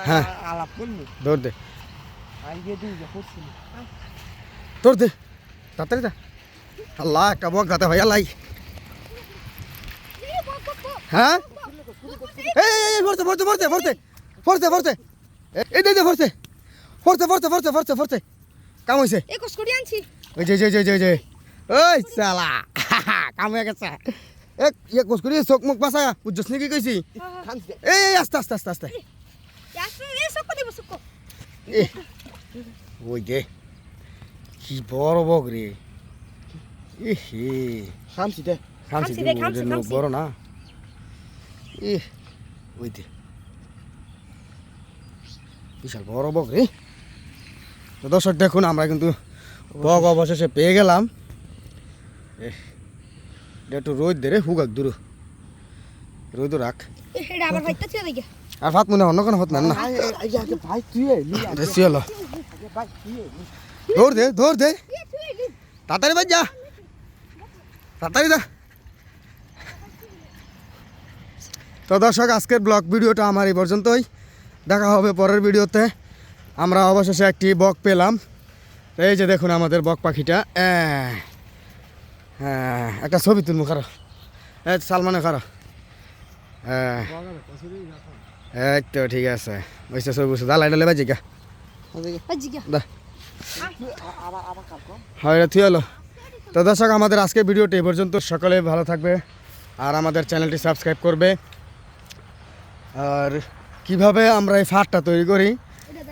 হ্যাঁ আলাপ করবো দৌড় দে আইগে দিই করছিল দৌড় দে তাড়াতাড়ি যা আল্লাহ একটা বক গাতে ভাইয়া লাই হ্যাঁ এই ফরতে ফরতে ফরতে ফরতে ফরতে ফরতে এই দে ফরতে ফরতে ফরতে ফরতে ফরতে ফরতে কাম হইছে এই কসকড়ি আনছি ওই যে ওই সালা কাম হয়ে গেছে এক ইয়ে কসকরি চোখ মুখ বাসা বুঝছস নাকি কইছি এই আস্তে আস্তে আস্তে আস্তে এই সকো দিব সকো এ ওই দে কি বড় বক রে এ হে শান্তি দে খামছি খামছি দে, খামছি, লোক খামছি। বড় না এ ওই দে বিশাল বড় বক রে তো দর্শক দেখুন আমরা কিন্তু বক অবশেষে পেয়ে গেলাম একটু রোদ দে রে হুগাক দূর রোদ রাখ এটা আবার ভাইতা ছিল দেখে আর ভাত মনে অন্য কোনো ভাত না আগে ভাই তুই এলি বেশি হলো আগে ভাই তুই এলি দৌড় দে তাড়াতাড়ি বাজ যা তাড়াতাড়ি যা তো দর্শক আজকের ব্লগ ভিডিওটা আমার এই পর্যন্তই দেখা হবে পরের ভিডিওতে আমরা অবশেষে একটি বক পেলাম এই যে দেখুন আমাদের বক পাখিটা হ্যাঁ একটা ছবি তুলবো খারো সালমানে খারো এই তো ঠিক আছে বুঝতে ছবি বুঝতে দালাই ডালে বাজি গা আজিগা দা আবার কাল কর হয় এটা থুই হলো তো দর্শক আমাদের আজকের ভিডিওটি এই পর্যন্ত সকলে ভালো থাকবে আর আমাদের চ্যানেলটি সাবস্ক্রাইব করবে আর কিভাবে আমরা এই ফাঁদটা তৈরি করি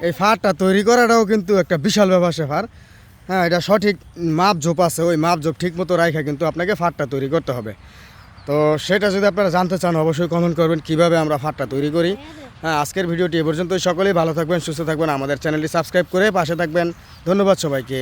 এই ফাঁদটা তৈরি করাটাও কিন্তু একটা বিশাল ব্যাপার স্যাপার হ্যাঁ এটা সঠিক মাপ ঝোপ আছে ওই মাপ ঝোপ ঠিক মতো রাখা কিন্তু আপনাকে ফাঁদটা তৈরি করতে হবে তো সেটা যদি আপনারা জানতে চান অবশ্যই কমেন্ট করবেন কিভাবে আমরা ফাঁদটা তৈরি করি হ্যাঁ আজকের ভিডিওটি এ পর্যন্তই সকলেই ভালো থাকবেন সুস্থ থাকবেন আমাদের চ্যানেলটি সাবস্ক্রাইব করে পাশে থাকবেন ধন্যবাদ সবাইকে